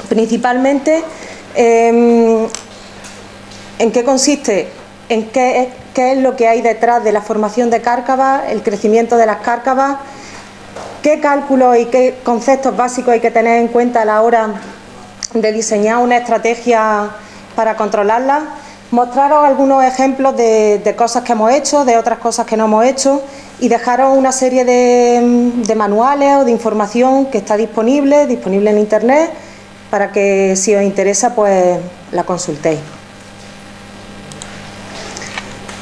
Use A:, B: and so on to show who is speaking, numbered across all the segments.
A: Principalmente, ¿en qué consiste? ¿En qué es lo que hay detrás de la formación de cárcavas, el crecimiento de las cárcavas? ¿Qué cálculos y qué conceptos básicos hay que tener en cuenta a la hora de diseñar una estrategia para controlarlas? Mostraros algunos ejemplos de cosas que hemos hecho, de otras cosas que no hemos hecho, y dejaros una serie de manuales o de información que está disponible en Internet, para que, si os interesa, pues la consultéis.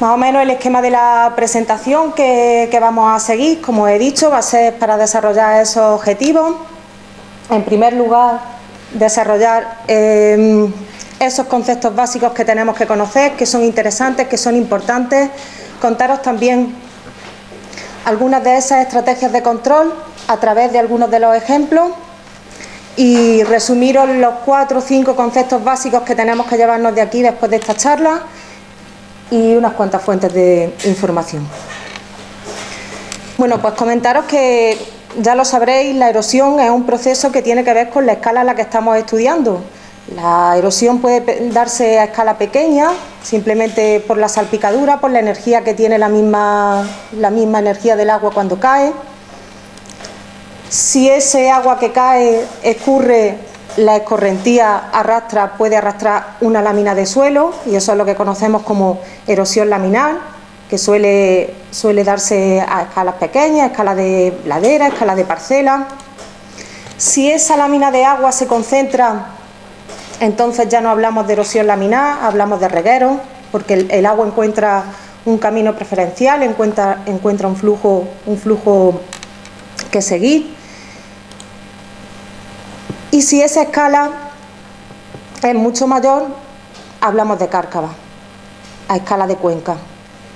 A: Más o menos el esquema de la presentación que vamos a seguir, como he dicho, va a ser para desarrollar esos objetivos. En primer lugar, desarrollar esos conceptos básicos que tenemos que conocer, que son interesantes, que son importantes. Contaros también algunas de esas estrategias de control a través de algunos de los ejemplos y resumiros los 4 o 5 conceptos básicos que tenemos que llevarnos de aquí después de esta charla y unas cuantas fuentes de información. Bueno, pues comentaros que, ya lo sabréis, la erosión es un proceso que tiene que ver con la escala en la que estamos estudiando. La erosión puede darse a escala pequeña, simplemente por la salpicadura, por la energía que tiene la misma energía del agua cuando cae. Si ese agua que cae escurre, la escorrentía puede arrastrar una lámina de suelo, y eso es lo que conocemos como erosión laminar, que suele darse a escalas pequeñas, a escala de ladera, a escala de parcela. Si esa lámina de agua se concentra, entonces ya no hablamos de erosión laminar, hablamos de regueros, porque el agua encuentra un camino preferencial, encuentra un flujo que seguir. Y si esa escala es mucho mayor, hablamos de cárcava, a escala de cuenca.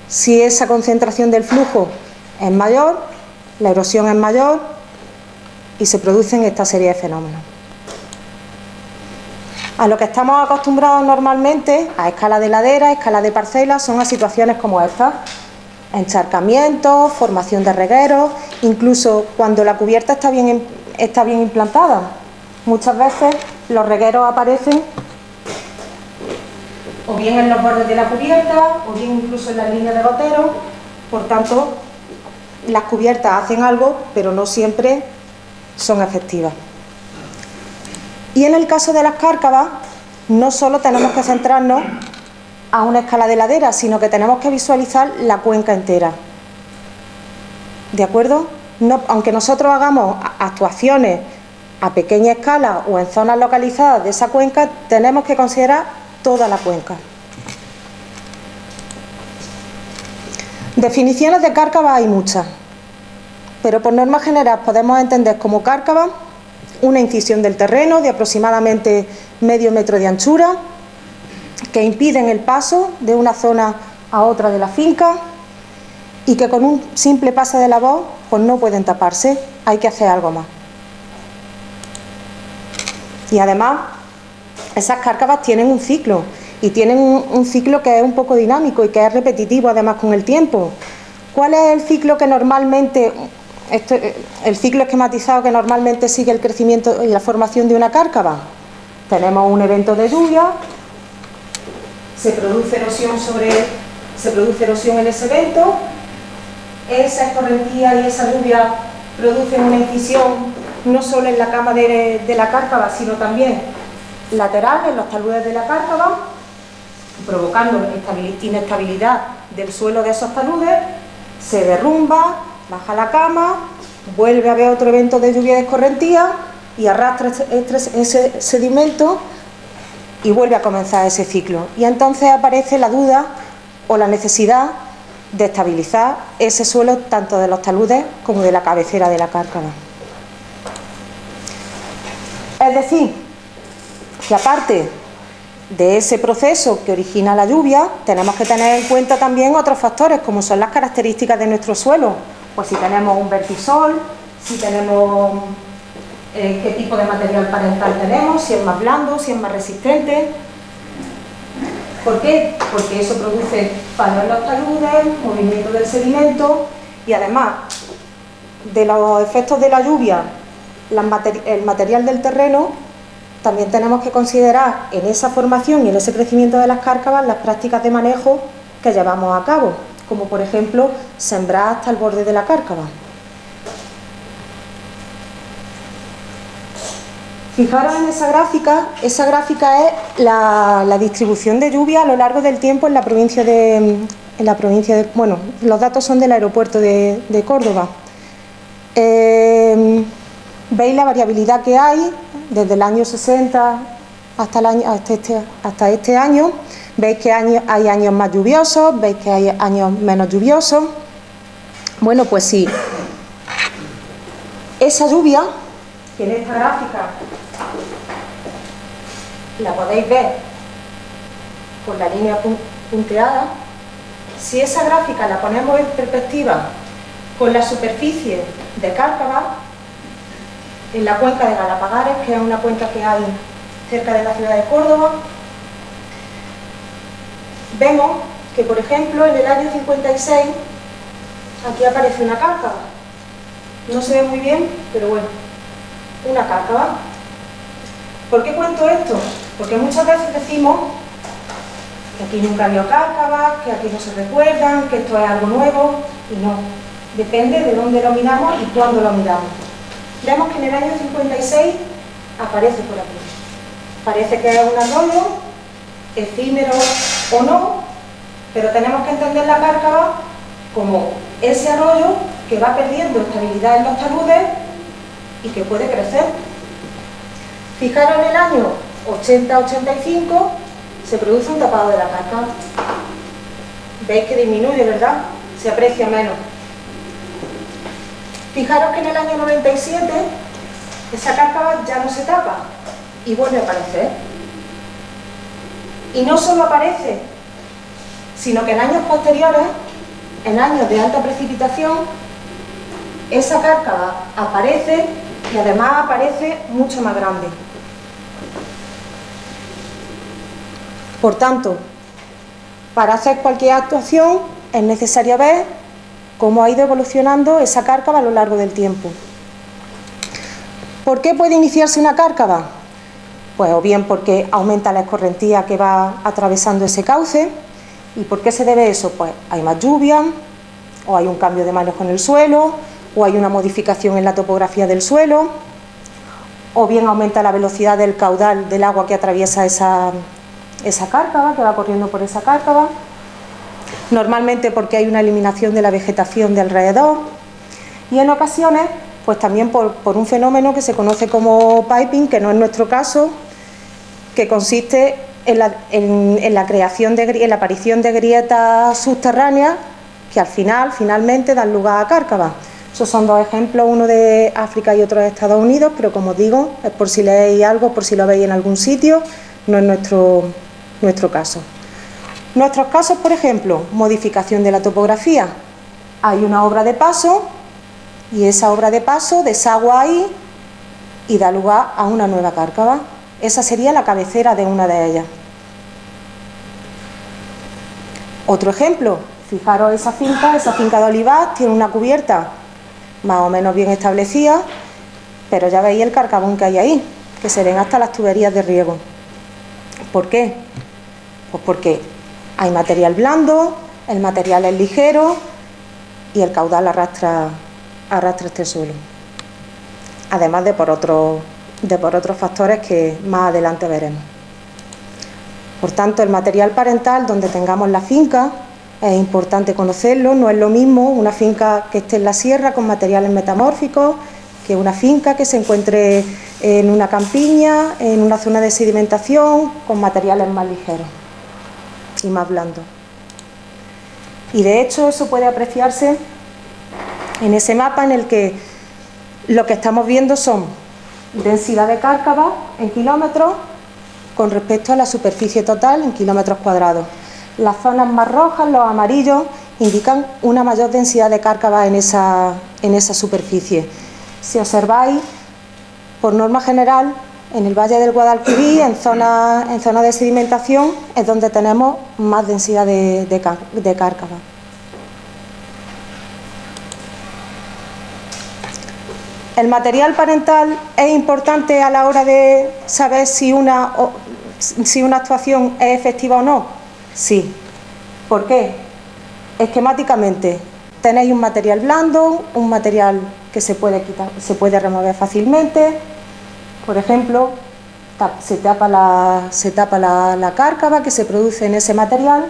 A: Si esa concentración del flujo es mayor, la erosión es mayor y se producen esta serie de fenómenos. A lo que estamos acostumbrados normalmente, a escala de ladera, a escala de parcela, son a situaciones como estas: encharcamientos, formación de regueros, incluso cuando la cubierta está bien implantada. Muchas veces los regueros aparecen o bien en los bordes de la cubierta o bien incluso en las líneas de gotero. Por tanto, las cubiertas hacen algo, pero no siempre son efectivas. Y en el caso de las cárcavas, no solo tenemos que centrarnos a una escala de ladera, sino que tenemos que visualizar la cuenca entera. ¿De acuerdo? Aunque nosotros hagamos actuaciones a pequeña escala o en zonas localizadas de esa cuenca, tenemos que considerar toda la cuenca. Definiciones de cárcava hay muchas, pero por norma general podemos entender como cárcava una incisión del terreno de aproximadamente medio metro de anchura, que impiden el paso de una zona a otra de la finca y que con un simple pase de la voz pues no pueden taparse, hay que hacer algo más. Y además, esas cárcavas tienen un ciclo, y tienen un ciclo que es un poco dinámico y que es repetitivo además con el tiempo. ¿Cuál es el ciclo que normalmente, el ciclo esquematizado que normalmente sigue el crecimiento y la formación de una cárcava? Tenemos un evento de lluvia, se produce erosión en ese evento, esa escorrentía y esa lluvia producen una incisión no solo en la cama de la cárcava, sino también lateral, en los taludes de la cárcava, provocando inestabilidad del suelo de esos taludes. Se derrumba, baja la cama, vuelve a haber otro evento de lluvia de escorrentía y arrastra ese sedimento y vuelve a comenzar ese ciclo. Y entonces aparece la duda o la necesidad de estabilizar ese suelo tanto de los taludes como de la cabecera de la cárcava. Es decir, que aparte de ese proceso que origina la lluvia, tenemos que tener en cuenta también otros factores, como son las características de nuestro suelo. Pues si tenemos un vertisol, si tenemos qué tipo de material parental tenemos, si es más blando, si es más resistente. ¿Por qué? Porque eso produce fallo en los taludes, movimiento del sedimento y además de los efectos de la lluvia, el material del terreno también tenemos que considerar en esa formación y en ese crecimiento de las cárcavas las prácticas de manejo que llevamos a cabo, como por ejemplo sembrar hasta el borde de la cárcava. Fijaros en esa gráfica es la distribución de lluvia a lo largo del tiempo en la provincia de, bueno, los datos son del aeropuerto de Córdoba. Veis la variabilidad que hay desde el año 60 hasta este año. Veis que hay años más lluviosos, veis que hay años menos lluviosos. Bueno, pues sí, esa lluvia, que en esta gráfica la podéis ver con la línea punteada, si esa gráfica la ponemos en perspectiva con la superficie de Cárcava, en la cuenca de Galapagares, que es una cuenca que hay cerca de la ciudad de Córdoba, vemos que, por ejemplo, en el año 56, aquí aparece una cárcava. No se ve muy bien, pero bueno, una cárcava. ¿Por qué cuento esto? Porque muchas veces decimos que aquí nunca había cárcavas, que aquí no se recuerdan, que esto es algo nuevo, y no. Depende de dónde lo miramos y cuándo lo miramos. Vemos que en el año 56 aparece por aquí. Parece que es un arroyo, efímero o no, pero tenemos que entender la cárcava como ese arroyo que va perdiendo estabilidad en los taludes y que puede crecer. Fijaros, en el año 80-85 se produce un tapado de la cárcava. Veis que disminuye, ¿verdad? Se aprecia menos. Fijaros que en el año 97 esa cárcava ya no se tapa y vuelve a aparecer. Y no solo aparece, sino que en años posteriores, en años de alta precipitación, esa cárcava aparece y además aparece mucho más grande. Por tanto, para hacer cualquier actuación es necesario ver cómo ha ido evolucionando esa cárcava a lo largo del tiempo. ¿Por qué puede iniciarse una cárcava? Pues o bien porque aumenta la escorrentía que va atravesando ese cauce. ¿Y por qué se debe eso? Pues hay más lluvia, o hay un cambio de manejo en el suelo, o hay una modificación en la topografía del suelo, o bien aumenta la velocidad del caudal del agua que atraviesa esa cárcava, que va corriendo por esa cárcava. Normalmente porque hay una eliminación de la vegetación de alrededor, y en ocasiones pues también por un fenómeno que se conoce como piping, que no es nuestro caso, que consiste en la aparición de grietas subterráneas que finalmente dan lugar a cárcavas. Esos son dos ejemplos, uno de África y otro de Estados Unidos, pero como digo, es por si leéis algo, por si lo veis en algún sitio, no es nuestro caso. Nuestros casos, por ejemplo, modificación de la topografía. Hay una obra de paso y esa obra de paso desagua ahí y da lugar a una nueva cárcava. Esa sería la cabecera de una de ellas. Otro ejemplo, fijaros esa finca de olivas tiene una cubierta más o menos bien establecida, pero ya veis el carcabón que hay ahí, que se ven hasta las tuberías de riego. ¿Por qué? Pues porque hay material blando, el material es ligero y el caudal arrastra este suelo. Además de por otros factores que más adelante veremos. Por tanto, el material parental donde tengamos la finca es importante conocerlo. No es lo mismo una finca que esté en la sierra con materiales metamórficos que una finca que se encuentre en una campiña, en una zona de sedimentación, con materiales más ligeros y más blandos. Y de hecho eso puede apreciarse en ese mapa en el que lo que estamos viendo son densidad de cárcava en kilómetros con respecto a la superficie total en kilómetros cuadrados. Las zonas más rojas, los amarillos, indican una mayor densidad de cárcava en esa superficie. Si observáis, por norma general, en el Valle del Guadalquivir, en zona de sedimentación, es donde tenemos más densidad de cárcava. ¿El material parental es importante a la hora de saber si una actuación es efectiva o no? Sí. ¿Por qué? Esquemáticamente, tenéis un material blando, un material que se puede remover fácilmente. Por ejemplo, se tapa la cárcava que se produce en ese material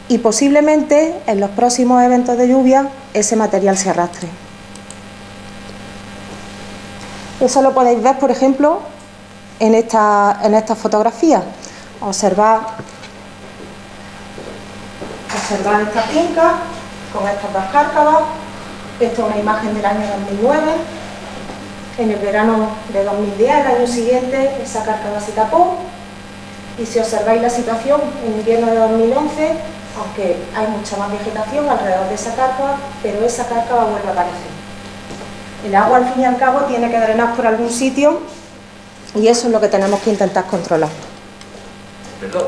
A: y posiblemente en los próximos eventos de lluvia ese material se arrastre. Eso lo podéis ver, por ejemplo, en esta fotografía. Observad esta finca con estas dos cárcavas. Esta es una imagen del año 2009. En el verano de 2010, el año siguiente, esa cárcava se tapó. Y si observáis la situación en invierno de 2011, aunque hay mucha más vegetación alrededor de esa cárcava, pero esa cárcava vuelve a aparecer. El agua, al fin y al cabo, tiene que drenar por algún sitio y eso es lo que tenemos que intentar controlar.
B: Perdón.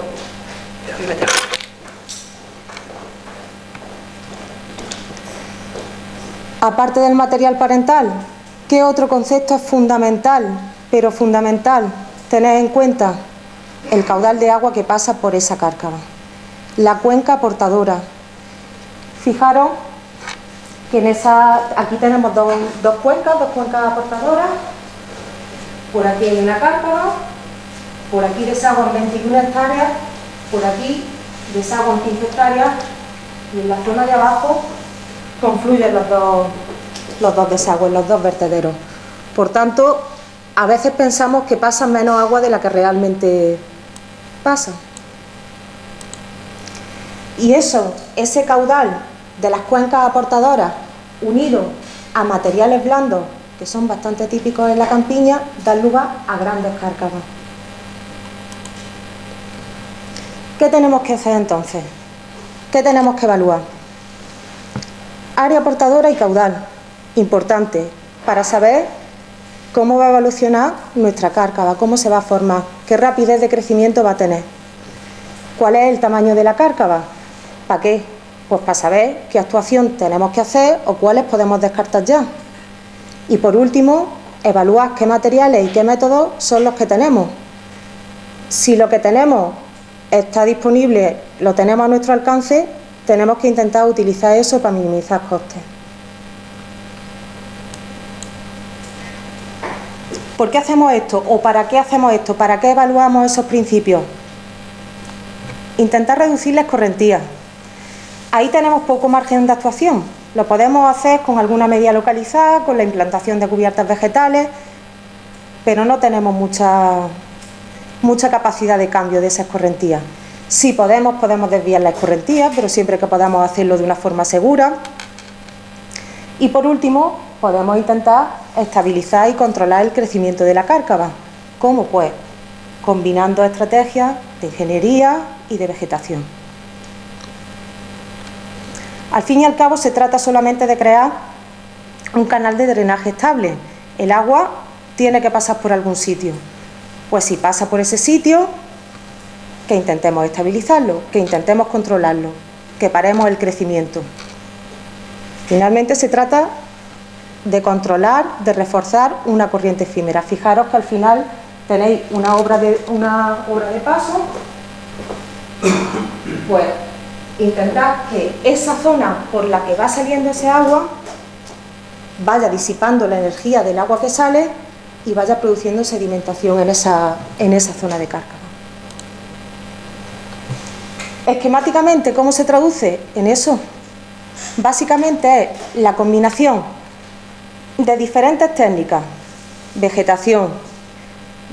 A: Aparte del material parental, ¿qué otro concepto es fundamental, pero fundamental, tener en cuenta? El caudal de agua que pasa por esa cárcava. La cuenca aportadora. Fijaros que aquí tenemos dos cuencas aportadoras. Por aquí hay una cárcava, por aquí desaguan 21 hectáreas, por aquí desaguan 15 hectáreas y en la zona de abajo confluyen los dos desagües, los dos vertederos. Por tanto, a veces pensamos que pasa menos agua de la que realmente pasa. Y ese caudal de las cuencas aportadoras unido a materiales blandos que son bastante típicos en la campiña, dan lugar a grandes cárcavas. ¿Qué tenemos que hacer entonces? ¿Qué tenemos que evaluar? Área aportadora y caudal, importante, para saber cómo va a evolucionar nuestra cárcava, cómo se va a formar, qué rapidez de crecimiento va a tener. ¿Cuál es el tamaño de la cárcava? ¿Para qué? Pues para saber qué actuación tenemos que hacer o cuáles podemos descartar ya. Y por último, evaluar qué materiales y qué métodos son los que tenemos. Si lo que tenemos está disponible, lo tenemos a nuestro alcance, tenemos que intentar utilizar eso para minimizar costes. ¿Por qué hacemos esto? ¿O para qué hacemos esto? ¿Para qué evaluamos esos principios? Intentar reducir la escorrentía. Ahí tenemos poco margen de actuación. Lo podemos hacer con alguna medida localizada, con la implantación de cubiertas vegetales, pero no tenemos mucha capacidad de cambio de esa escorrentía. Si podemos desviar la escorrentía, pero siempre que podamos hacerlo de una forma segura. Y por último, podemos intentar estabilizar y controlar el crecimiento de la cárcava. ¿Cómo? Pues combinando estrategias de ingeniería y de vegetación. Al fin y al cabo se trata solamente de crear un canal de drenaje estable. El agua tiene que pasar por algún sitio. Pues si pasa por ese sitio, que intentemos estabilizarlo, que intentemos controlarlo, que paremos el crecimiento. Finalmente se trata de controlar, de reforzar una corriente efímera. Fijaros que al final tenéis una obra de paso, pues intentar que esa zona por la que va saliendo ese agua vaya disipando la energía del agua que sale y vaya produciendo sedimentación en esa zona de cárcava. Esquemáticamente, ¿cómo se traduce en eso? Básicamente es la combinación de diferentes técnicas, vegetación,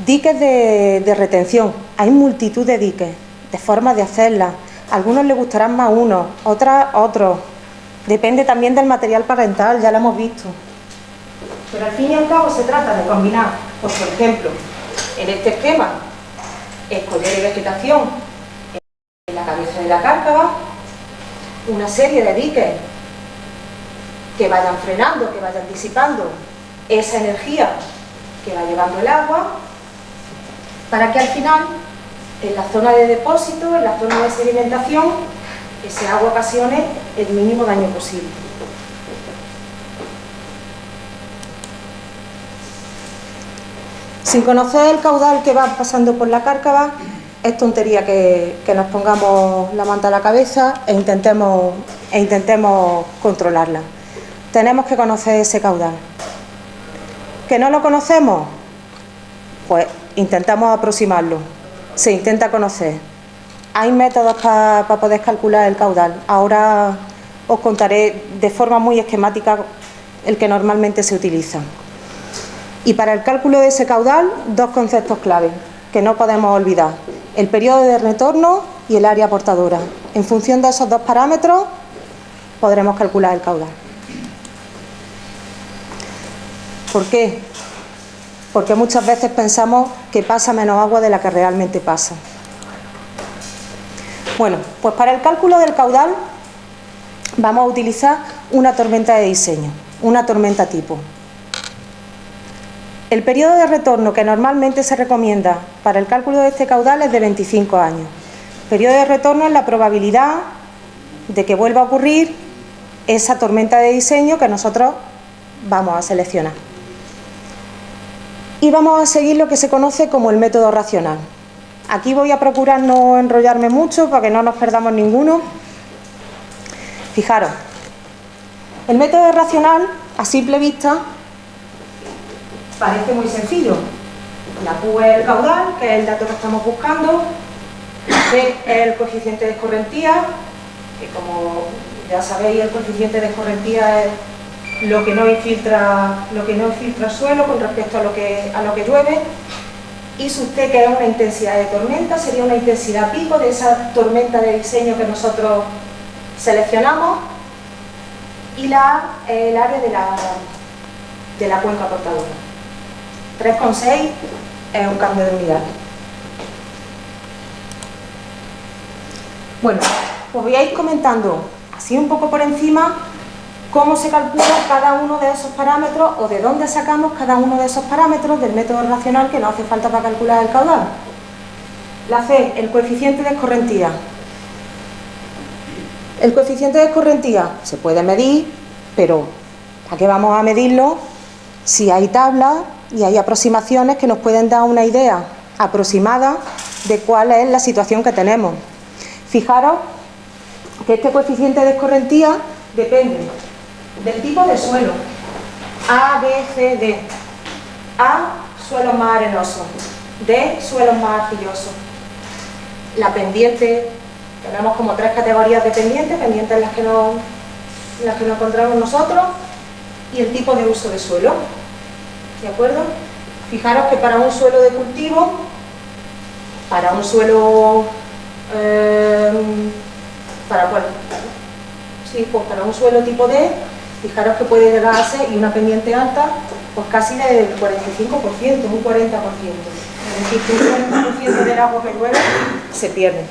A: diques de retención. Hay multitud de diques, de formas de hacerlas. Algunos les gustarán más unos, otros. Depende también del material parental, ya lo hemos visto. Pero al fin y al cabo se trata de combinar, pues por ejemplo, en este esquema, escollera y vegetación en la cabeza de la cárcava, una serie de diques que vayan frenando, que vayan disipando esa energía que va llevando el agua, para que al final, en la zona de depósito, en la zona de sedimentación, ese agua ocasione el mínimo daño posible. Sin conocer el caudal que va pasando por la cárcava, es tontería que nos pongamos la manta a la cabeza e intentemos controlarla. Tenemos que conocer ese caudal. ¿Que no lo conocemos? Pues intentamos aproximarlo. Se intenta conocer. Hay métodos para poder calcular el caudal. Ahora os contaré de forma muy esquemática el que normalmente se utiliza. Y para el cálculo de ese caudal, dos conceptos clave que no podemos olvidar: el periodo de retorno y el área portadora. En función de esos dos parámetros podremos calcular el caudal. ¿Por qué? Porque muchas veces pensamos que pasa menos agua de la que realmente pasa. Bueno, pues para el cálculo del caudal vamos a utilizar una tormenta de diseño, una tormenta tipo. El periodo de retorno que normalmente se recomienda para el cálculo de este caudal es de 25 años. El periodo de retorno es la probabilidad de que vuelva a ocurrir esa tormenta de diseño que nosotros vamos a seleccionar. Y vamos a seguir lo que se conoce como el método racional. Aquí voy a procurar no enrollarme mucho para que no nos perdamos ninguno. Fijaros, el método racional, a simple vista, parece muy sencillo. La Q es el caudal, que es el dato que estamos buscando. C es el coeficiente de escorrentía, que como ya sabéis, el coeficiente de escorrentía es lo que no infiltra el suelo con respecto a lo que llueve. Y sub T, que es una intensidad de tormenta, sería una intensidad pico de esa tormenta de diseño que nosotros seleccionamos. Y la A, el área de la cuenca portadora. 3,6 es un cambio de unidad. Bueno, os voy a ir comentando así un poco por encima cómo se calcula cada uno de esos parámetros o de dónde sacamos cada uno de esos parámetros del método racional que nos hace falta para calcular el caudal. La C, el coeficiente de escorrentía. El coeficiente de escorrentía se puede medir, pero ¿a qué vamos a medirlo si hay tablas y hay aproximaciones que nos pueden dar una idea aproximada de cuál es la situación que tenemos? Fijaros que este coeficiente de escorrentía depende del tipo de suelo. A, B, C, D. A, suelos más arenosos. D, suelos más arcillosos. La pendiente, tenemos como 3 categorías de pendientes en las que nos encontramos nosotros, y el tipo de uso de suelo. ¿De acuerdo? Fijaros que para un suelo de cultivo, para un suelo para un suelo tipo D, fijaros que puede llegar a ser, y una pendiente alta, pues casi del 45%, un 40%. Es decir, que un 40% del agua que llueve se pierde.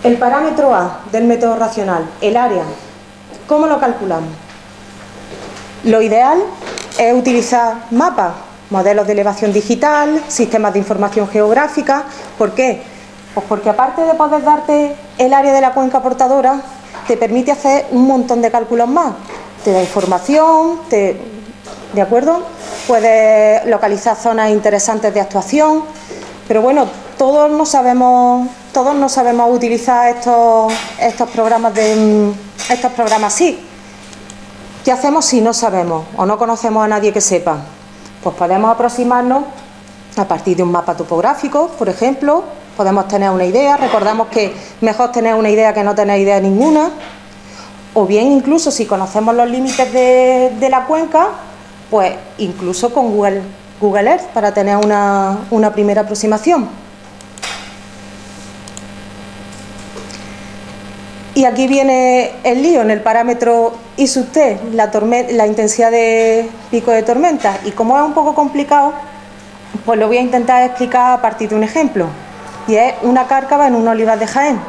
A: El parámetro A del método racional, el área, ¿cómo lo calculamos? Lo ideal es utilizar mapas, modelos de elevación digital, sistemas de información geográfica. ¿Por qué? Pues porque aparte de poder darte el área de la cuenca portadora, te permite hacer un montón de cálculos más. Te da información, ¿de acuerdo? Puedes localizar zonas interesantes de actuación, pero bueno, todos no sabemos utilizar estos programas sí. ¿Qué hacemos si no sabemos o no conocemos a nadie que sepa? Pues podemos aproximarnos a partir de un mapa topográfico, por ejemplo. Podemos tener una idea. Recordamos que mejor tener una idea que no tener idea ninguna. O bien, incluso si conocemos los límites de la cuenca, pues incluso con Google Earth para tener una primera aproximación. Y aquí viene el lío en el parámetro I sub T, la intensidad de pico de tormenta. Y como es un poco complicado, pues lo voy a intentar explicar a partir de un ejemplo. Y es una cárcava en un olivar de Jaén.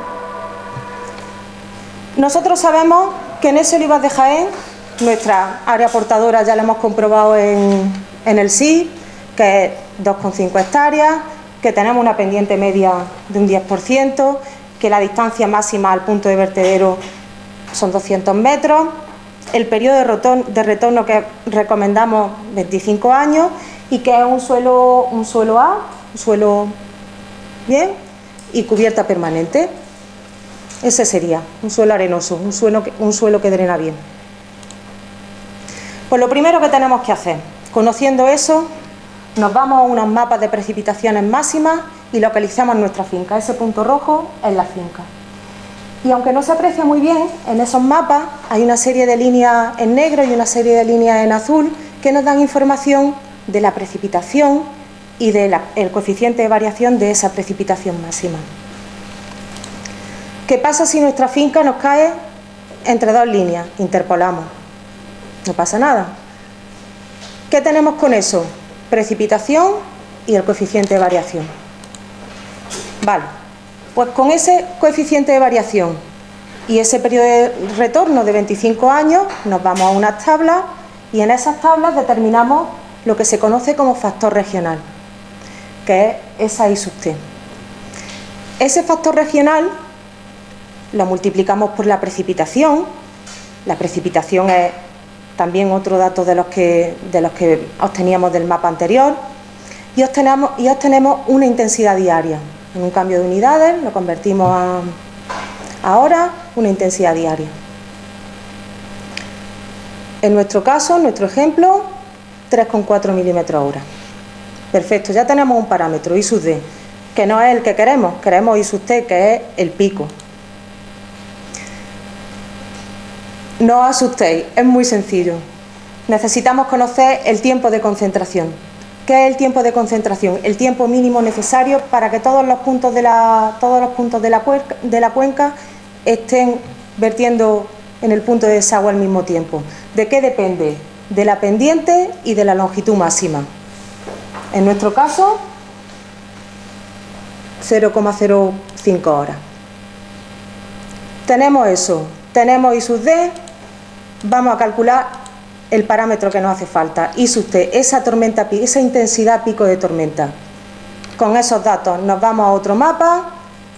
A: Nosotros sabemos que en ese olivar de Jaén, nuestra área portadora ya la hemos comprobado en el SIG, que es 2,5 hectáreas, que tenemos una pendiente media de un 10%, que la distancia máxima al punto de vertedero son 200 metros, el periodo de retorno que recomendamos 25 años y que es un suelo A, un suelo bien y cubierta permanente. Ese sería un suelo arenoso, un suelo que drena bien. Pues lo primero que tenemos que hacer, conociendo eso, nos vamos a unos mapas de precipitaciones máximas y localizamos nuestra finca. Ese punto rojo es la finca. Y aunque no se aprecia muy bien, en esos mapas hay una serie de líneas en negro y una serie de líneas en azul que nos dan información de la precipitación y del coeficiente de variación de esa precipitación máxima. ¿Qué pasa si nuestra finca nos cae entre dos líneas? Interpolamos. No pasa nada. ¿Qué tenemos con eso? Precipitación y el coeficiente de variación. Vale, pues con ese coeficiente de variación y ese periodo de retorno de 25 años nos vamos a unas tablas y en esas tablas determinamos lo que se conoce como factor regional, que es esa I sub T. Ese factor regional lo multiplicamos por la precipitación. La precipitación es también otro dato de los que obteníamos del mapa anterior y obtenemos una intensidad diaria. En un cambio de unidades lo convertimos a horas, una intensidad diaria. En nuestro caso, en nuestro ejemplo, 3,4 milímetros hora. Perfecto, ya tenemos un parámetro, I sub D, que no es el que queremos I sub T, que es el pico. No os asustéis, es muy sencillo. Necesitamos conocer el tiempo de concentración. ¿Qué es el tiempo de concentración? El tiempo mínimo necesario para que todos los puntos de la cuenca estén vertiendo en el punto de desagüe al mismo tiempo. ¿De qué depende? De la pendiente y de la longitud máxima. En nuestro caso, 0,05 horas. Tenemos eso, tenemos I sub D, vamos a calcular el parámetro que nos hace falta, I sub T, esa intensidad pico de tormenta. Con esos datos nos vamos a otro mapa,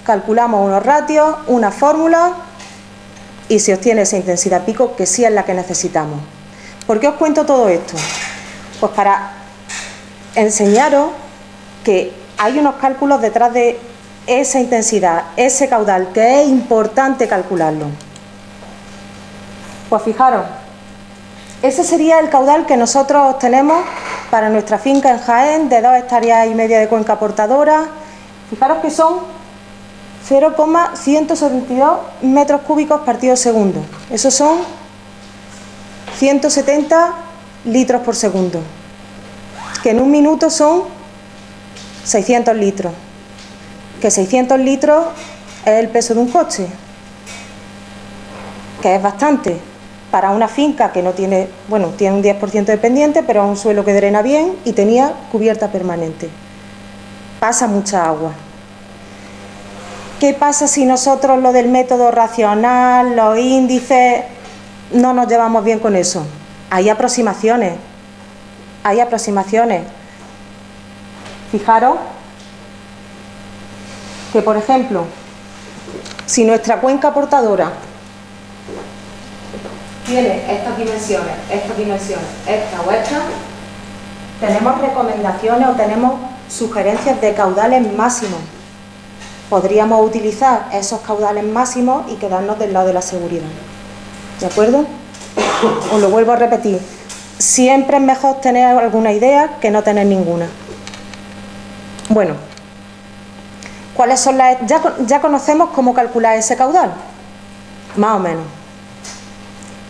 A: calculamos unos ratios, una fórmula y se obtiene esa intensidad pico que sí es la que necesitamos. ¿Por qué os cuento todo esto? Pues para enseñaros que hay unos cálculos detrás de esa intensidad, ese caudal, que es importante calcularlo. Pues fijaros, ese sería el caudal que nosotros obtenemos para nuestra finca en Jaén de 2,5 hectáreas de cuenca portadora. Fijaros que son 0,172 metros cúbicos partido segundo. Esos son 170 litros por segundo, que en un minuto son 600 litros, que 600 litros es el peso de un coche, que es bastante para una finca que no tiene, bueno, tiene un 10% de pendiente, pero es un suelo que drena bien y tenía cubierta permanente. Pasa mucha agua. ¿Qué pasa si nosotros lo del método racional, los índices, no nos llevamos bien con eso? Hay aproximaciones. Fijaros que, por ejemplo, si nuestra cuenca portadora tiene estas dimensiones, esta o esta, tenemos recomendaciones o tenemos sugerencias de caudales máximos. Podríamos utilizar esos caudales máximos y quedarnos del lado de la seguridad. ¿De acuerdo? Os lo vuelvo a repetir. Siempre es mejor tener alguna idea que no tener ninguna. Bueno, ¿cuáles son ya conocemos cómo calcular ese caudal? Más o menos.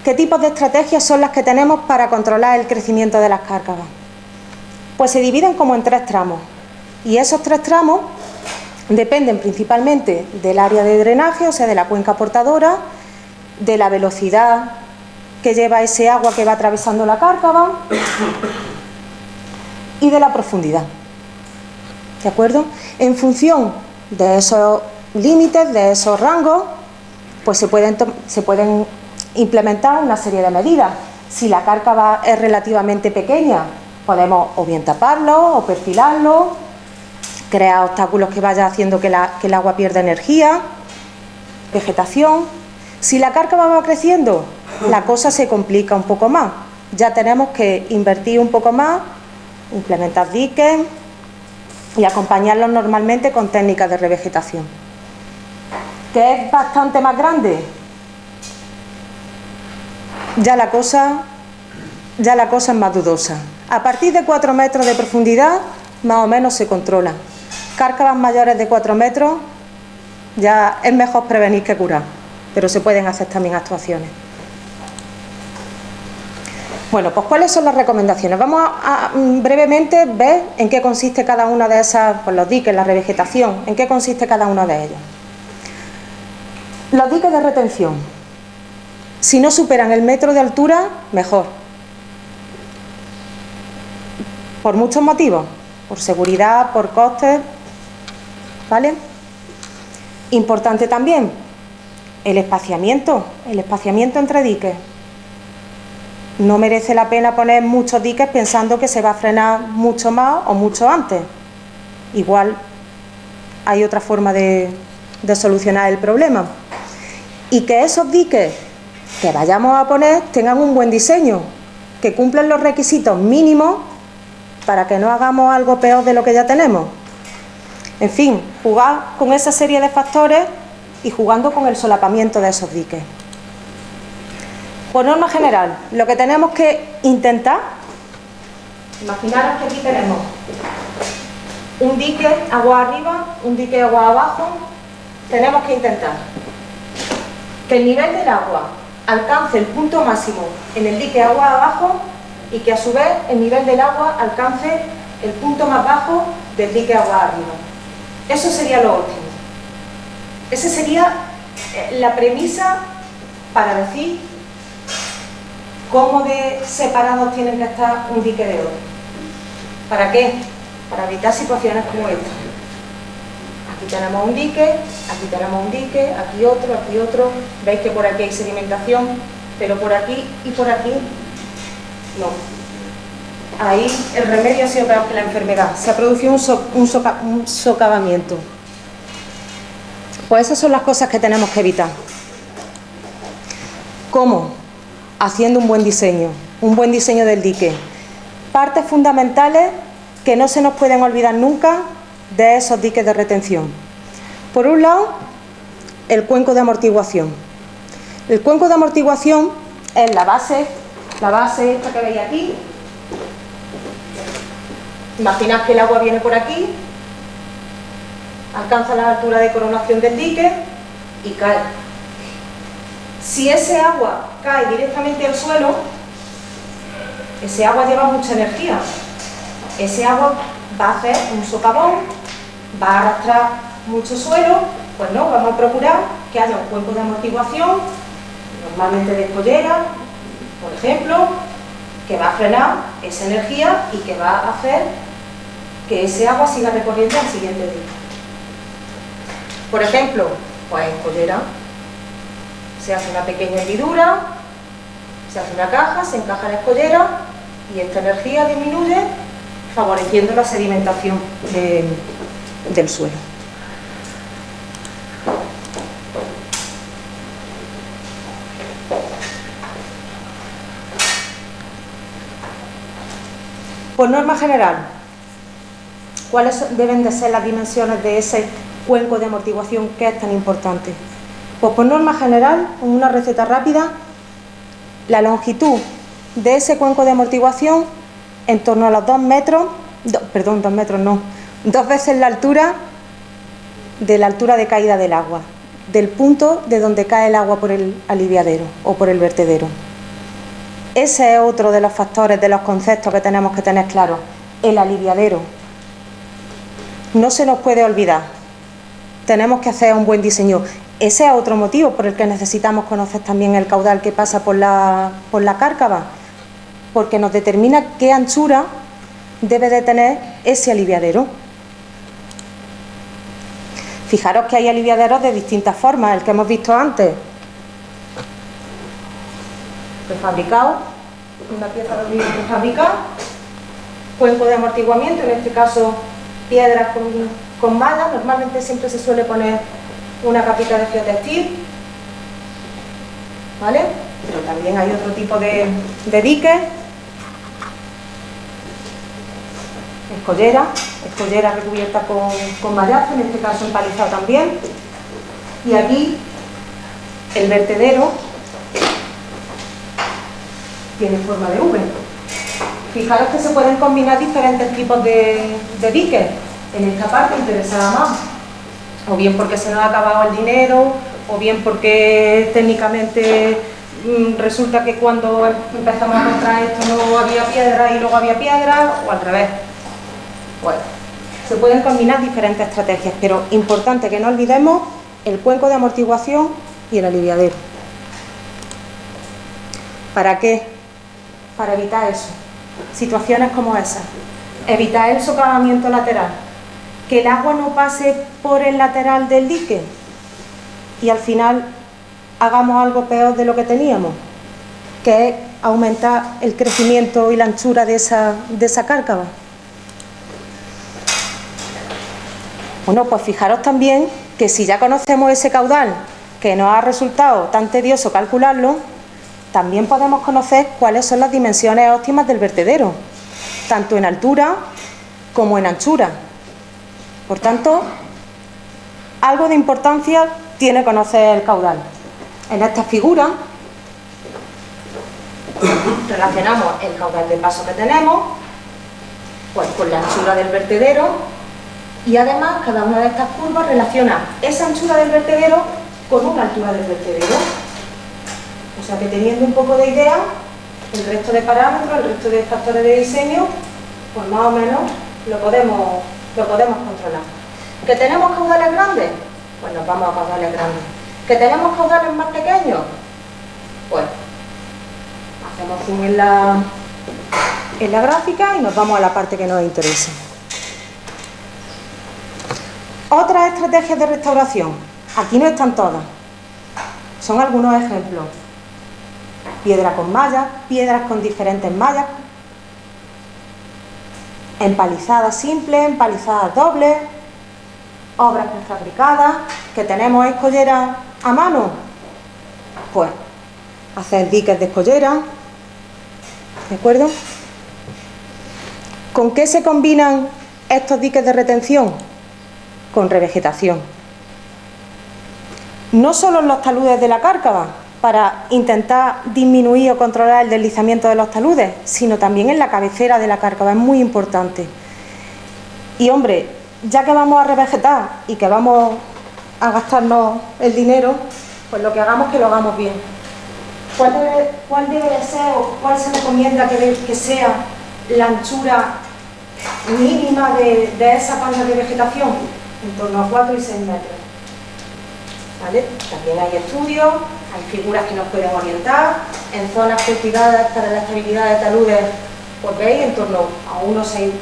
A: ¿Qué tipos de estrategias son las que tenemos para controlar el crecimiento de las cárcavas? Pues se dividen como en 3 tramos. Y esos 3 tramos dependen principalmente del área de drenaje, o sea, de la cuenca portadora, de la velocidad que lleva ese agua que va atravesando la cárcava y de la profundidad. ¿De acuerdo? En función de esos límites, de esos rangos, pues se pueden implementar una serie de medidas. Si la cárcava es relativamente pequeña, podemos o bien taparlo o perfilarlo, crear obstáculos que vayan haciendo que el agua pierda energía, vegetación. Si la cárcava va creciendo, la cosa se complica un poco más. Ya tenemos que invertir un poco más, implementar diques y acompañarlos normalmente con técnicas de revegetación. ¿Que es bastante más grande? Ya la cosa es más dudosa. A partir de 4 metros de profundidad, más o menos se controla. Cárcavas mayores de 4 metros, ya es mejor prevenir que curar, pero se pueden hacer también actuaciones. Bueno, pues ¿cuáles son las recomendaciones? Vamos a brevemente ver en qué consiste cada una de esas, pues los diques, la revegetación, en qué consiste cada uno de ellos. Los diques de retención, si no superan el metro de altura, mejor. Por muchos motivos, por seguridad, por costes, ¿vale? Importante también, el espaciamiento entre diques. No merece la pena poner muchos diques pensando que se va a frenar mucho más o mucho antes. Igual hay otra forma de solucionar el problema. Y que esos diques que vayamos a poner tengan un buen diseño, que cumplan los requisitos mínimos para que no hagamos algo peor de lo que ya tenemos. En fin, jugar con esa serie de factores y jugando con el solapamiento de esos diques. Por norma general, lo que tenemos que intentar, imaginaros que aquí tenemos un dique agua arriba, un dique agua abajo, tenemos que intentar que el nivel del agua alcance el punto máximo en el dique agua abajo y que a su vez el nivel del agua alcance el punto más bajo del dique agua arriba. Eso sería lo óptimo. Esa sería la premisa para decir cómo de separados tienen que estar un dique de otro. ¿Para qué? Para evitar situaciones como esta. Aquí tenemos un dique, aquí tenemos un dique, aquí otro. Veis que por aquí hay sedimentación, pero por aquí y por aquí no. Ahí el remedio ha sido peor que la enfermedad. Se ha producido un socavamiento. Pues esas son las cosas que tenemos que evitar. ¿Cómo? Haciendo un buen diseño del dique. Partes fundamentales que no se nos pueden olvidar nunca de esos diques de retención. Por un lado, el cuenco de amortiguación. El cuenco de amortiguación es la base esta que veis aquí. Imaginad que el agua viene por aquí, alcanza la altura de coronación del dique y cae. Si ese agua cae directamente al suelo, ese agua lleva mucha energía. Ese agua va a hacer un socavón, va a arrastrar mucho suelo. Pues no, vamos a procurar que haya un cuenco de amortiguación, normalmente de escollera, por ejemplo, que va a frenar esa energía y que va a hacer que ese agua siga recorriendo al siguiente día. Por ejemplo, pues en escollera se hace una pequeña hendidura, se hace una caja, se encaja la escollera y esta energía disminuye, favoreciendo la sedimentación del suelo. Por norma general, ¿cuáles deben de ser las dimensiones de ese cuenco de amortiguación que es tan importante? Pues por norma general, en una receta rápida, la longitud de ese cuenco de amortiguación en torno a los 2 metros, 2 veces la altura de caída del agua, del punto de donde cae el agua por el aliviadero o por el vertedero. Ese es otro de los factores, de los conceptos que tenemos que tener claros, el aliviadero. No se nos puede olvidar, tenemos que hacer un buen diseño. Ese es otro motivo por el que necesitamos conocer también el caudal que pasa por la cárcava, porque nos determina qué anchura debe de tener ese aliviadero. Fijaros que hay aliviaderos de distintas formas, el que hemos visto antes, prefabricado, una pieza de hormigón prefabricada, cuenco de amortiguamiento, en este caso piedras con mallas, normalmente siempre se suele poner una capita de geotextil, ¿vale? Pero también hay otro tipo de diques. Escollera recubierta con mallazo, en este caso empalizado también. Y aquí el vertedero tiene forma de V. Fijaros que se pueden combinar diferentes tipos de diques. En esta parte interesaba más, o bien porque se nos ha acabado el dinero, o bien porque técnicamente resulta que cuando empezamos a construir esto no había piedra y luego había piedra, o al revés. Bueno, se pueden combinar diferentes estrategias, pero importante que no olvidemos el cuenco de amortiguación y el aliviadero. ¿Para qué? Para evitar eso, situaciones como esas, evitar el socavamiento lateral, que el agua no pase por el lateral del dique y al final hagamos algo peor de lo que teníamos, que es aumentar el crecimiento y la anchura de esa cárcava. Bueno, pues fijaros también que si ya conocemos ese caudal que nos ha resultado tan tedioso calcularlo, también podemos conocer cuáles son las dimensiones óptimas del vertedero, tanto en altura como en anchura. Por tanto, algo de importancia tiene conocer el caudal. En esta figura relacionamos el caudal de paso que tenemos pues con la anchura del vertedero. Y además, cada una de estas curvas relaciona esa anchura del vertedero con una altura del vertedero. O sea que teniendo un poco de idea, el resto de parámetros, el resto de factores de diseño, pues más o menos lo podemos controlar. ¿Que tenemos caudales grandes? Pues nos vamos a caudales grandes. ¿Que tenemos caudales más pequeños? Pues hacemos zoom en la gráfica y nos vamos a la parte que nos interesa. Otras estrategias de restauración. Aquí no están todas. Son algunos ejemplos. Piedra con mallas, piedras con diferentes mallas, empalizadas simples, empalizadas dobles, obras prefabricadas, que tenemos escollera a mano, pues hacer diques de escollera, ¿de acuerdo? ¿Con qué se combinan estos diques de retención? Con revegetación. No solo en los taludes de la cárcava, para intentar disminuir o controlar el deslizamiento de los taludes, sino también en la cabecera de la cárcava, es muy importante. Y hombre, ya que vamos a revegetar y que vamos a gastarnos el dinero, pues lo que hagamos, que lo hagamos bien. ¿Cuál debe de ser o cuál se recomienda que sea la anchura mínima de esa banda de vegetación? En torno a 4 y 6 metros. ¿Vale? También hay estudios, hay figuras que nos pueden orientar. En zonas cultivadas para la estabilidad de taludes, pues veis, en torno a unos 6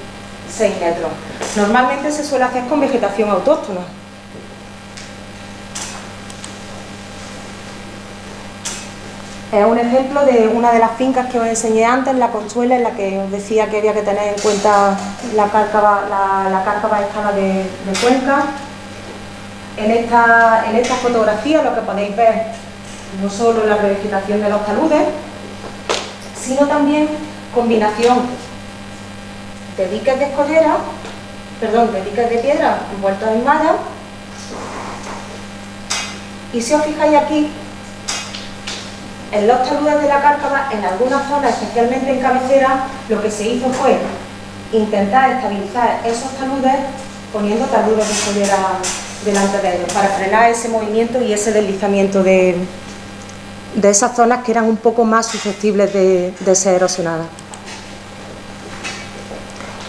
A: metros. Normalmente se suele hacer con vegetación autóctona. Es un ejemplo de una de las fincas que os enseñé antes, la Consuela, en la que os decía que había que tener en cuenta la cárcava escala de Cuenca. En esta fotografía lo que podéis ver no solo la revegetación de los taludes, sino también combinación de diques de escollera, de diques de piedra envueltos en malla. Y si os fijáis aquí, en los taludes de la cárcava, en algunas zonas, especialmente en cabecera, lo que se hizo fue intentar estabilizar esos taludes poniendo taludes de escollera delante de ellos, para frenar ese movimiento y ese deslizamiento de esas zonas que eran un poco más susceptibles de ser erosionadas.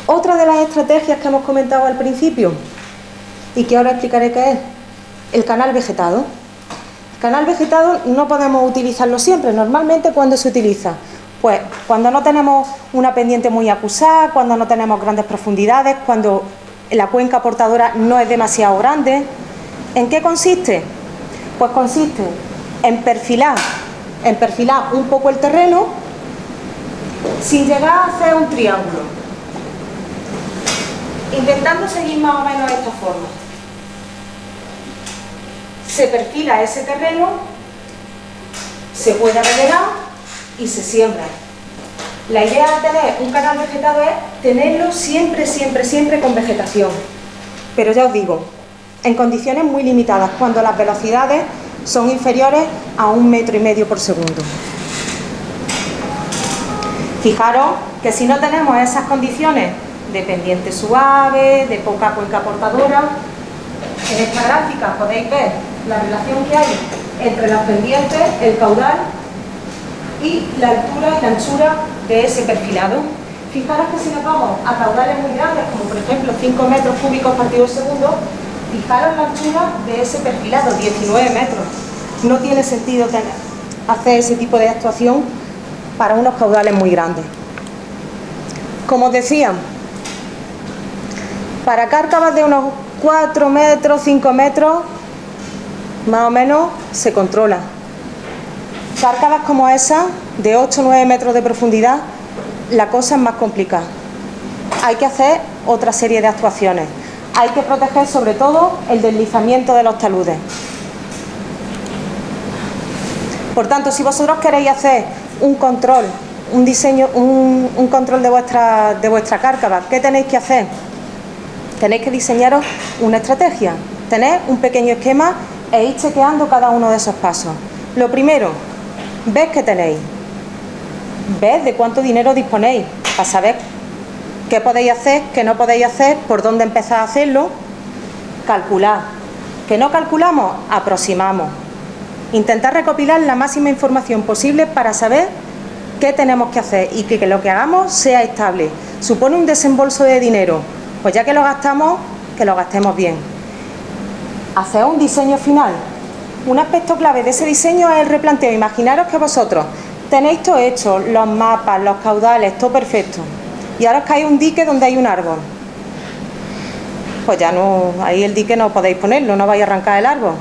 A: Otra de las estrategias que hemos comentado al principio y que ahora explicaré qué es, el canal vegetado. El canal vegetado no podemos utilizarlo siempre. Normalmente, ¿cuándo se utiliza? Pues cuando no tenemos una pendiente muy acusada, cuando no tenemos grandes profundidades, cuando la cuenca portadora no es demasiado grande. ¿En qué consiste? Pues consiste en perfilar un poco el terreno sin llegar a hacer un triángulo, intentando seguir más o menos esta forma. Se perfila ese terreno, se puede rellenar y se siembran. La idea de tener un canal vegetado es tenerlo siempre, siempre, siempre con vegetación. Pero ya os digo, en condiciones muy limitadas, cuando las velocidades son inferiores a 1,5 metros por segundo. Fijaros que si no tenemos esas condiciones de pendiente suave, de poca cuenca portadora, en esta gráfica podéis ver la relación que hay entre las pendientes, el caudal y la altura y la anchura de ese perfilado. Fijaros que si nos vamos a caudales muy grandes, como por ejemplo 5 metros cúbicos partido segundo, fijaros la anchura de ese perfilado, 19 metros. No tiene sentido hacer ese tipo de actuación para unos caudales muy grandes. Como os decía, para cárcavas de unos 4 metros, 5 metros, más o menos se controla. Cárcavas como esa, de 8 o 9 metros de profundidad, la cosa es más complicada. Hay que hacer otra serie de actuaciones. Hay que proteger sobre todo el deslizamiento de los taludes. Por tanto, si vosotros queréis hacer un control, un diseño, un control de vuestra cárcava, ¿qué tenéis que hacer? Tenéis que diseñaros una estrategia, tener un pequeño esquema e ir chequeando cada uno de esos pasos. Lo primero, ved qué tenéis, ved de cuánto dinero disponéis, para saber qué podéis hacer, qué no podéis hacer, por dónde empezar a hacerlo, calcular. ¿Que no calculamos? Aproximamos. Intentar recopilar la máxima información posible para saber qué tenemos que hacer y que lo que hagamos sea estable. ¿Supone un desembolso de dinero? Pues ya que lo gastamos, que lo gastemos bien. Hacer un diseño final. Un aspecto clave de ese diseño es el replanteo. Imaginaros que vosotros tenéis todo hecho, los mapas, los caudales, todo perfecto. Y ahora os cae un dique donde hay un árbol. Pues ya no, ahí el dique no podéis ponerlo, no vais a arrancar el árbol.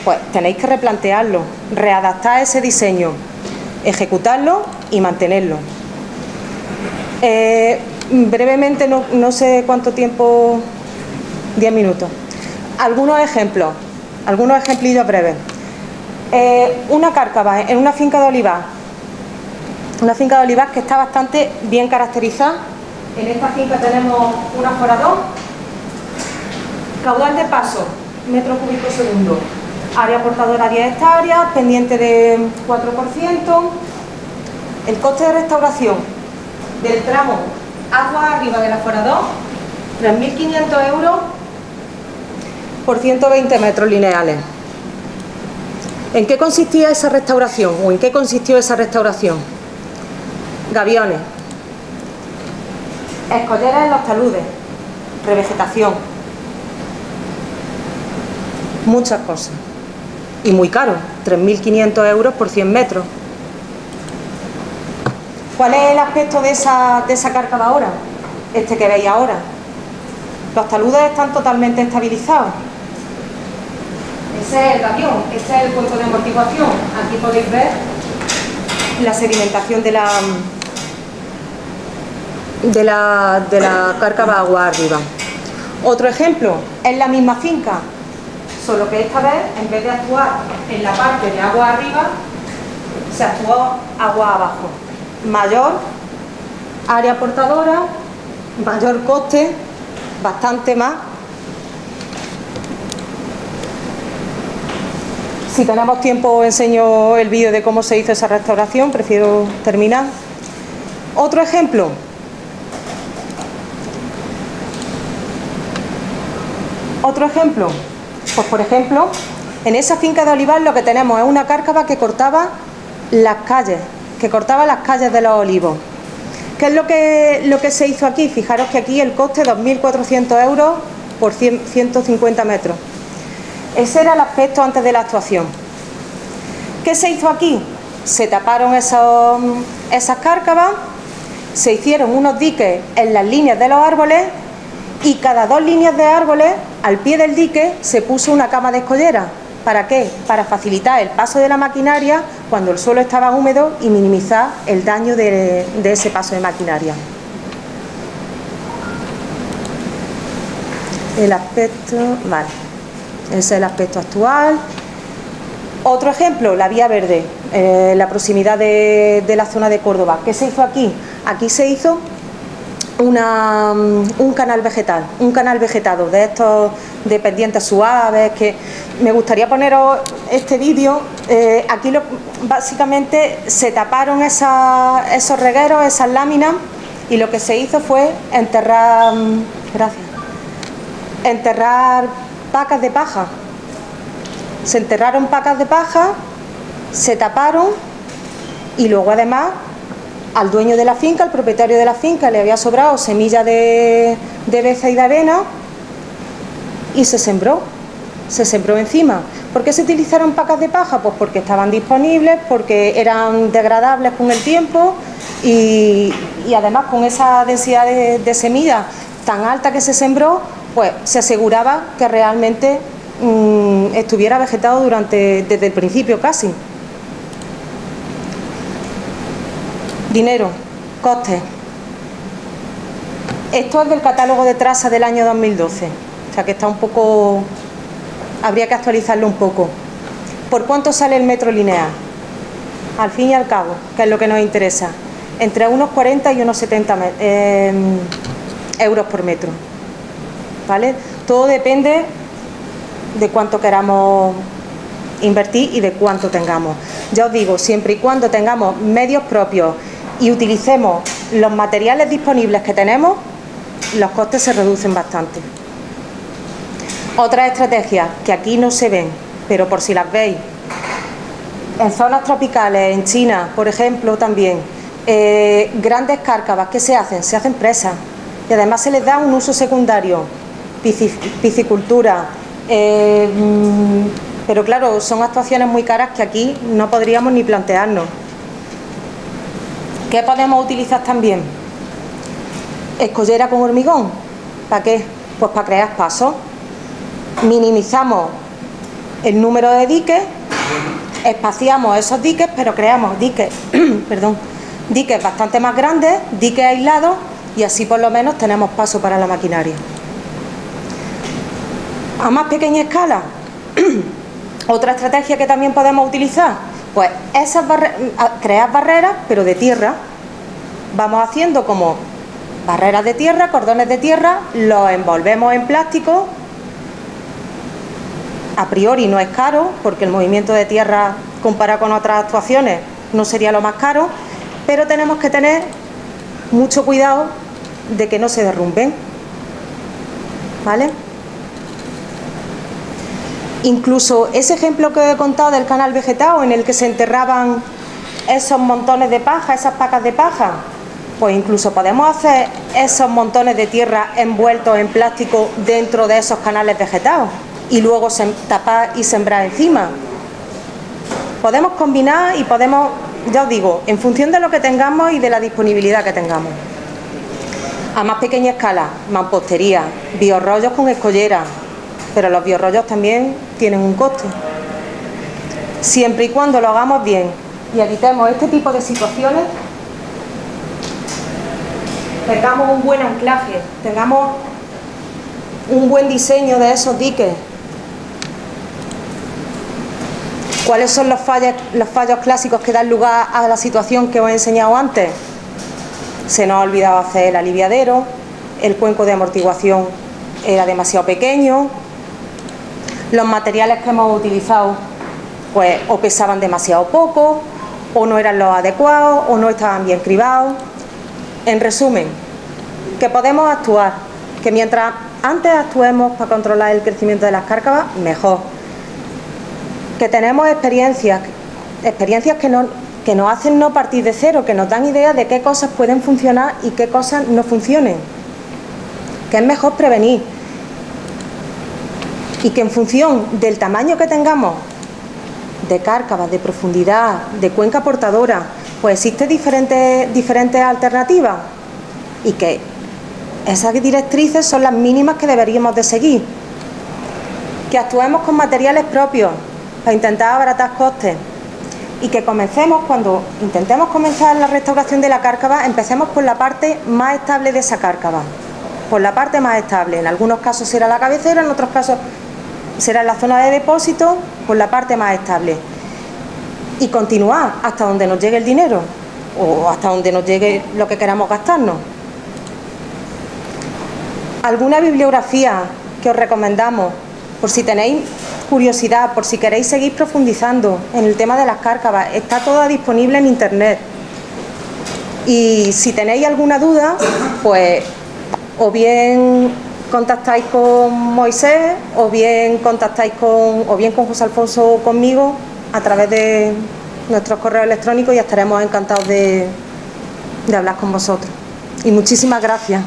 A: Pues tenéis que replantearlo, readaptar ese diseño, ejecutarlo y mantenerlo. Brevemente, no sé cuánto tiempo, 10 minutos. Algunos ejemplillos breves. Una cárcava en una finca de olivar que está bastante bien caracterizada. En esta finca tenemos un aforador, caudal de paso, metro cúbico segundo, área portadora 10 hectáreas, pendiente de 4%, el coste de restauración del tramo agua arriba del aforador, 3.500 euros por 120 metros lineales. ¿En qué consistía esa restauración o en qué consistió esa restauración? Gaviones, escolleras en los taludes, revegetación, muchas cosas. Y muy caro, 3.500 euros por 100 metros. ¿Cuál es el aspecto de esa cárcava ahora? Este que veis ahora. Los taludes están totalmente estabilizados. Ese es el gavión, este es el cuerpo de amortiguación. Aquí podéis ver la sedimentación de la cárcava agua arriba. Otro ejemplo, es la misma finca, solo que esta vez, en vez de actuar en la parte de agua arriba, se actuó agua abajo. Mayor área portadora, mayor coste, bastante más. Si tenemos tiempo os enseño el vídeo de cómo se hizo esa restauración, prefiero terminar. Otro ejemplo. Pues por ejemplo, en esa finca de olivar lo que tenemos es una cárcava que cortaba las calles, de los olivos. ¿Qué es lo que se hizo aquí? Fijaros que aquí el coste es 2.400 euros por 150 metros. Ese era el aspecto antes de la actuación. ¿Qué se hizo aquí? Se taparon esas cárcavas, se hicieron unos diques en las líneas de los árboles y cada 2 líneas de árboles, al pie del dique, se puso una cama de escollera. ¿Para qué? Para facilitar el paso de la maquinaria cuando el suelo estaba húmedo y minimizar el daño de ese paso de maquinaria. El aspecto, vale, ese es el aspecto actual. Otro ejemplo, la vía verde. la proximidad de la zona de Córdoba. ¿Qué se hizo aquí? Aquí se hizo un canal vegetal, un canal vegetado de estos de pendientes suaves, que me gustaría poneros este vídeo. Aquí básicamente se taparon esos regueros, esas láminas, y lo que se hizo fue enterrar pacas de paja. Se enterraron pacas de paja, se taparon, y luego además al dueño de la finca, al propietario de la finca, le había sobrado semilla de beza y de avena, y se sembró encima. ¿Por qué se utilizaron pacas de paja? Pues porque estaban disponibles, porque eran degradables con el tiempo, y además con esa densidad de semilla tan alta que se sembró, pues se aseguraba que realmente estuviera vegetado desde el principio casi. Dinero, costes. Esto es del catálogo de trazas del año 2012, o sea que está un poco, habría que actualizarlo un poco. ¿Por cuánto sale el metro lineal? Al fin y al cabo, que es lo que nos interesa, entre unos 40 y unos 70 euros por metro, ¿vale? Todo depende de cuánto queramos invertir y de cuánto tengamos. Ya os digo, siempre y cuando tengamos medios propios y utilicemos los materiales disponibles que tenemos, los costes se reducen bastante. Otras estrategias que aquí no se ven, pero por si las veis, en zonas tropicales, en China, por ejemplo, también, grandes cárcavas, ¿qué se hacen? Se hacen presas, y además se les da un uso secundario, piscicultura, pero claro, son actuaciones muy caras que aquí no podríamos ni plantearnos. ¿Qué podemos utilizar también? Escollera con hormigón. ¿Para qué? Pues para crear pasos. Minimizamos el número de diques, espaciamos esos diques, pero creamos diques, diques bastante más grandes, diques aislados, y así por lo menos tenemos paso para la maquinaria. A más pequeña escala, otra estrategia que también podemos utilizar, pues crear barreras, pero de tierra. Vamos haciendo como barreras de tierra, cordones de tierra, los envolvemos en plástico. A priori no es caro, porque el movimiento de tierra comparado con otras actuaciones no sería lo más caro, pero tenemos que tener mucho cuidado de que no se derrumben, ¿vale? Incluso ese ejemplo que he contado del canal vegetado, en el que se enterraban esos montones de paja, esas pacas de paja, pues incluso podemos hacer esos montones de tierra envueltos en plástico dentro de esos canales vegetados y luego tapar y sembrar encima. Podemos combinar y podemos, ya os digo, en función de lo que tengamos y de la disponibilidad que tengamos. A más pequeña escala, mampostería, biorrollos con escollera, pero los biorrollos también tienen un coste. Siempre y cuando lo hagamos bien y evitemos este tipo de situaciones, tengamos un buen anclaje, tengamos un buen diseño de esos diques. ¿Cuáles son los fallos clásicos que dan lugar a la situación que os he enseñado antes? Se nos ha olvidado hacer el aliviadero, el cuenco de amortiguación era demasiado pequeño, los materiales que hemos utilizado pues o pesaban demasiado poco, o no eran los adecuados, o no estaban bien cribados. En resumen, que podemos actuar, que mientras antes actuemos para controlar el crecimiento de las cárcavas, mejor. Que tenemos experiencias que nos hacen no partir de cero, que nos dan ideas de qué cosas pueden funcionar y qué cosas no funcionen. Que es mejor prevenir. Y que en función del tamaño que tengamos, de cárcavas, de profundidad, de cuenca portadora, pues existen diferentes alternativas, y que esas directrices son las mínimas que deberíamos de seguir. Que actuemos con materiales propios para intentar abaratar costes, y que comencemos, cuando intentemos comenzar la restauración de la cárcava, empecemos por la parte más estable de esa cárcava, por la parte más estable. En algunos casos será la cabecera, en otros casos será en la zona de depósito, por la parte más estable. y continuar hasta donde nos llegue el dinero o hasta donde nos llegue lo que queramos gastarnos. Alguna bibliografía que os recomendamos, por si tenéis curiosidad, por si queréis seguir profundizando en el tema de las cárcavas, está toda disponible en internet. Y si tenéis alguna duda, pues o bien contactáis con Moisés, o bien contactáis con José Alfonso o conmigo a través de nuestros correos electrónicos y estaremos encantados de hablar con vosotros. Y muchísimas gracias.